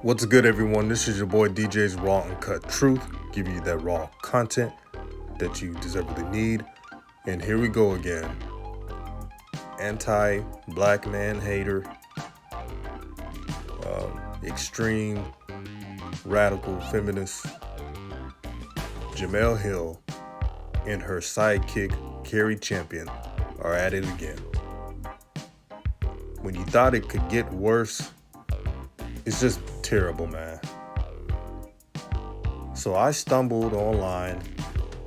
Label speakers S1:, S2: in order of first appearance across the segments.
S1: What's good, everyone? This is your boy DJ's Raw and Cut Truth, giving you that raw content that you deservedly need. And here we go again. Anti-black man hater, extreme radical feminist Jemele Hill and her sidekick Cari Champion are at it again. When you thought it could get worse, it's just terrible, man. So I stumbled online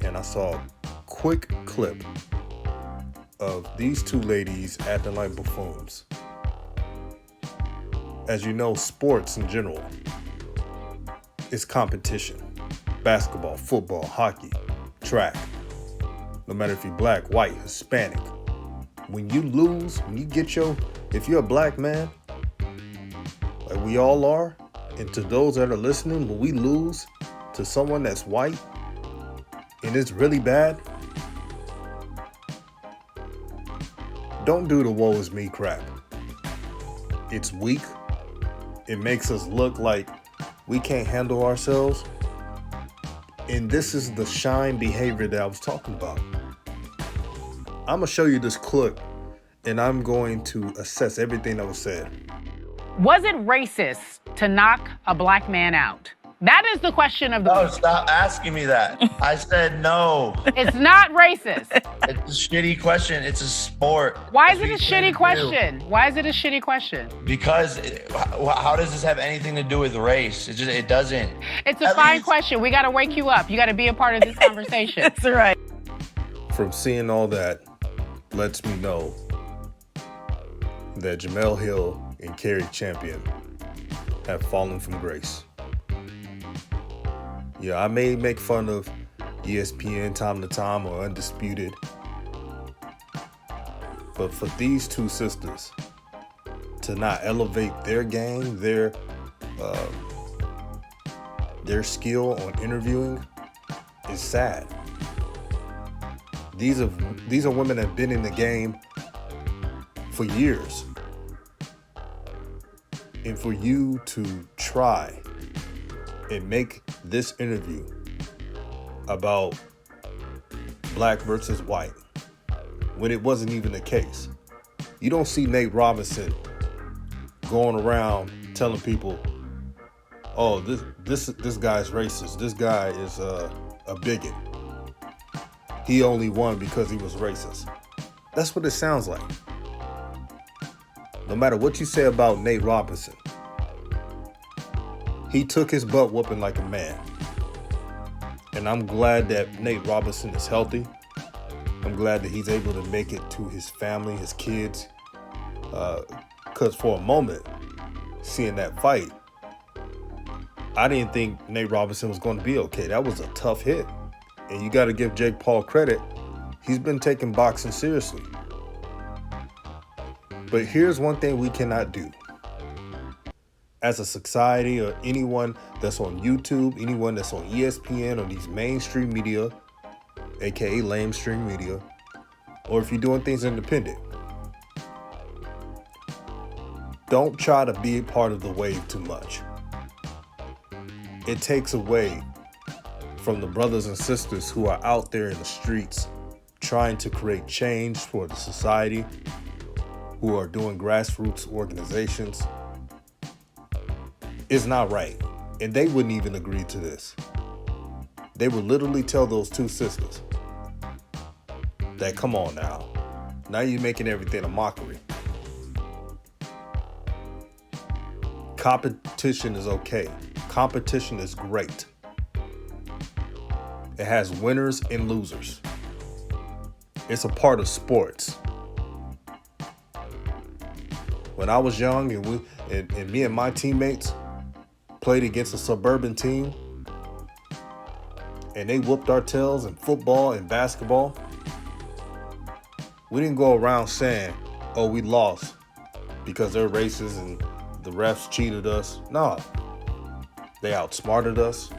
S1: and I saw a quick clip of these two ladies acting like buffoons. As you know, sports in general is competition. Basketball, football, hockey, track. No matter if you're black, white, Hispanic. When you lose, if you're a black man, like we all are, and to those that are listening, when we lose to someone that's white and it's really bad, don't do the woe is me crap. It's weak. It makes us look like we can't handle ourselves. And this is the shine behavior that I was talking about. I'm going to show you this clip and I'm going to assess everything that was said.
S2: Was it racist to knock a black man out? That is the question of the
S3: No,
S2: week.
S3: stop asking me that. I said no.
S2: It's not racist.
S3: It's a shitty question. It's a sport.
S2: Why is it a shitty question? Why is it a shitty question?
S3: Because how does this have anything to do with race? It doesn't.
S2: It's a fine question. We got to wake you up. You got to be a part of this conversation. That's right.
S1: From seeing all that lets me know that Jemele Hill and Cari Champion have fallen from grace. Yeah, I may make fun of ESPN time to time or Undisputed, but for these two sisters to not elevate their game, their skill on interviewing is sad. These are women that have been in the game for years. And for you to try and make this interview about black versus white when it wasn't even the case. You don't see Nate Robinson going around telling people, oh, this guy's racist. This guy is a bigot. He only won because he was racist. That's what it sounds like. No matter what you say about Nate Robinson, he took his butt whooping like a man. And I'm glad that Nate Robinson is healthy. I'm glad that he's able to make it to his family, his kids. Because for a moment, seeing that fight, I didn't think Nate Robinson was going to be okay. That was a tough hit. And you got to give Jake Paul credit. He's been taking boxing seriously. But here's one thing we cannot do. As a society, or anyone that's on YouTube, anyone that's on ESPN or these mainstream media, aka lamestream media, or if you're doing things independent, don't try to be a part of the wave too much. It takes away from the brothers and sisters who are out there in the streets trying to create change for the society, who are doing grassroots organizations. It's not right. And they wouldn't even agree to this. They would literally tell those two sisters that, come on now. Now you're making everything a mockery. Competition is okay. Competition is great. It has winners and losers. It's a part of sports. When I was young and me and my teammates played against a suburban team and they whooped our tails in football and basketball, we didn't go around saying, oh, we lost because they're racist and the refs cheated us. No, they outsmarted us.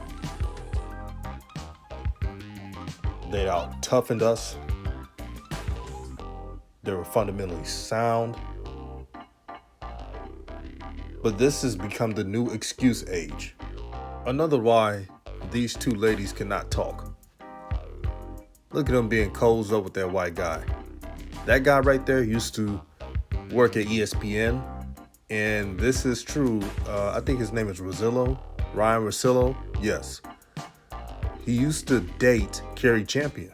S1: They out-toughened us. They were fundamentally sound. But this has become the new excuse age. Another why these two ladies cannot talk. Look at them being cozy up with that white guy. That guy right there used to work at ESPN. And this is true. I think his name is Ryan Russillo. Yes. He used to date Cari Champion.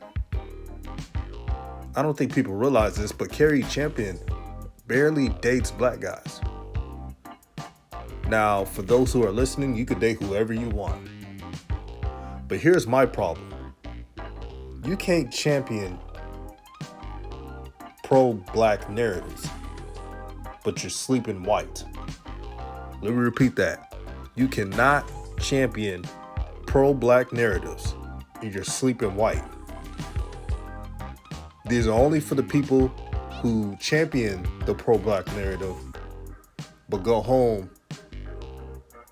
S1: I don't think people realize this, but Cari Champion barely dates black guys. Now, for those who are listening, you could date whoever you want. But here's my problem. You can't champion pro-black narratives, but you're sleeping white. Let me repeat that. You cannot champion pro-black narratives and you're sleeping white. These are only for the people who champion the pro-black narrative, but go home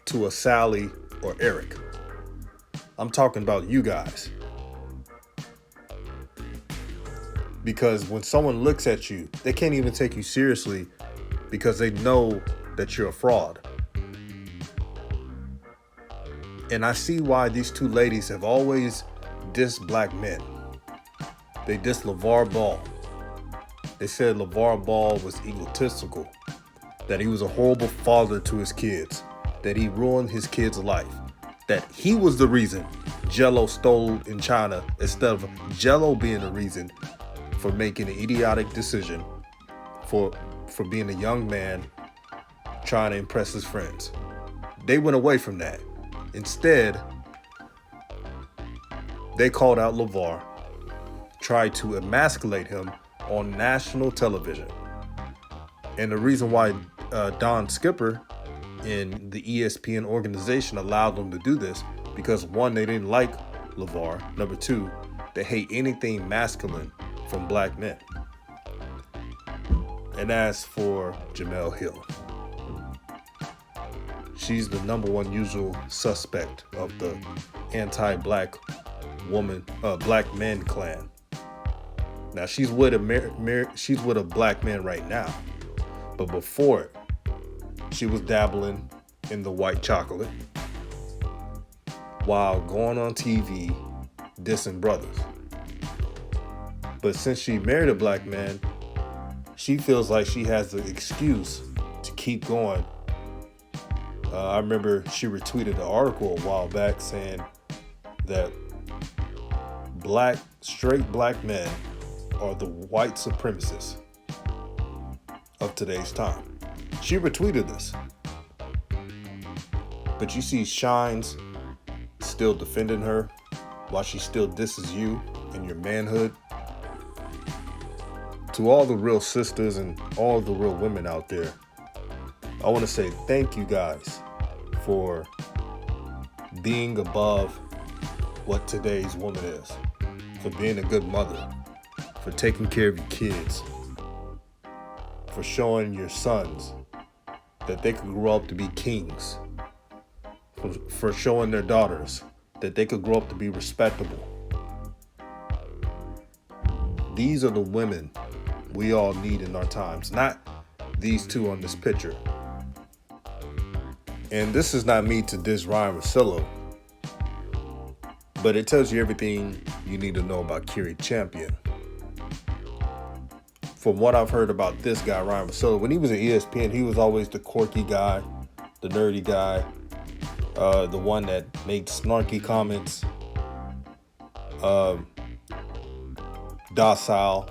S1: to a Sally or Eric. I'm talking about you guys. Because when someone looks at you, they can't even take you seriously because they know that you're a fraud. And I see why these two ladies have always dissed black men. They dissed LeVar Ball. They said LeVar Ball was egotistical, that he was a horrible father to his kids, that he ruined his kids' life, that he was the reason Jello stole in China instead of Jello being the reason for making an idiotic decision for being a young man trying to impress his friends. They went away from that. Instead, they called out LeVar, tried to emasculate him on national television. And the reason why Don Skipper in the ESPN organization allowed them to do this, because one, they didn't like LeVar. Number two, they hate anything masculine from black men. And as for Jemele Hill, she's the number one usual suspect of the anti-black woman, black men clan. Now she's with a black man right now, but before it, she was dabbling in the white chocolate while going on TV dissing brothers. But since she married a black man, she feels like she has the excuse to keep going. I remember she retweeted an article a while back saying that straight black men are the white supremacists of today's time. She retweeted this. But you see Shines still defending her while she still disses you and your manhood. To all the real sisters and all the real women out there, I want to say thank you guys for being above what today's woman is, for being a good mother, for taking care of your kids, for showing your sons that they could grow up to be kings, for showing their daughters that they could grow up to be respectable. These are the women we all need in our times, not these two on this picture. And this is not me to diss Ryan Russillo, but it tells you everything you need to know about Cari Champion. From what I've heard about this guy, Ryan Russillo, when he was at ESPN, he was always the quirky guy, the nerdy guy, the one that made snarky comments, docile.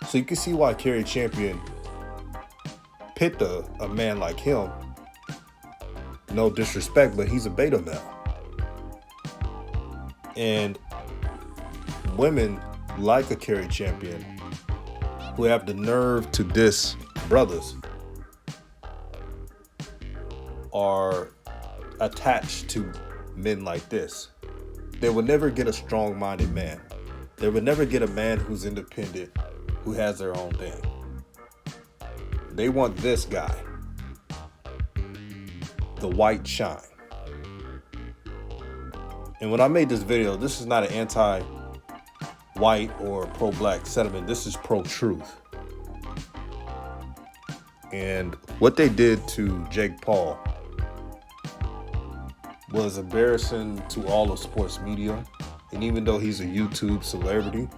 S1: So you can see why Cari Champion picked a man like him. No disrespect, but he's a beta male. And women like a Cari Champion who have the nerve to diss brothers are attached to men like this. They will never get a strong-minded man. They will never get a man who's independent, who has their own thing. They want this guy, the white shine. And when I made this video, this is not an anti-white or pro-black sentiment. This is pro-truth. And what they did to Jake Paul was embarrassing to all of sports media. And even though he's a YouTube celebrity,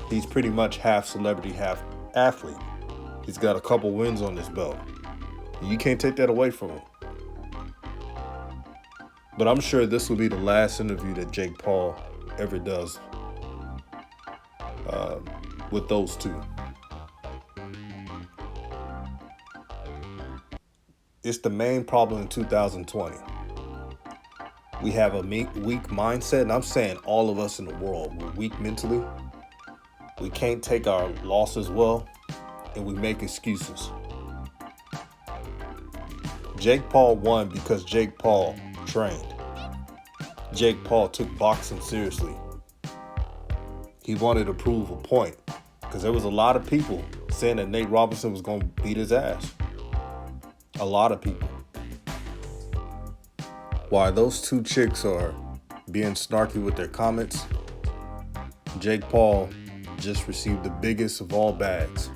S1: he's pretty much half celebrity, half athlete. He's got a couple wins on his belt. You can't take that away from him. But I'm sure this will be the last interview that Jake Paul ever does with those two. It's the main problem in 2020. We have a weak mindset, and I'm saying all of us in the world, we're weak mentally. We can't take our losses well, and we make excuses. Jake Paul won because Jake Paul trained. Jake Paul took boxing seriously. He wanted to prove a point because there was a lot of people saying that Nate Robinson was going to beat his ass. A lot of people. While those two chicks are being snarky with their comments, Jake Paul just received the biggest of all bags.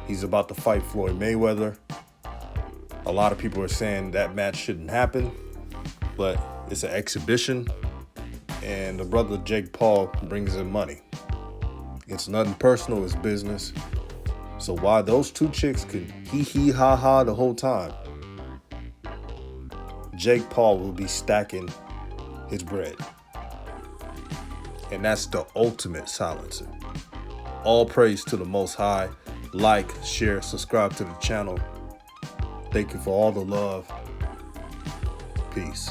S1: He's about to fight Floyd Mayweather. A lot of people are saying that match shouldn't happen, but it's an exhibition, and the brother Jake Paul brings in money. It's nothing personal, it's business. So while those two chicks could hee ha ha the whole time, Jake Paul will be stacking his bread. And that's the ultimate silencer. All praise to the Most High. Like, share, subscribe to the channel. Thank you for all the love. Peace.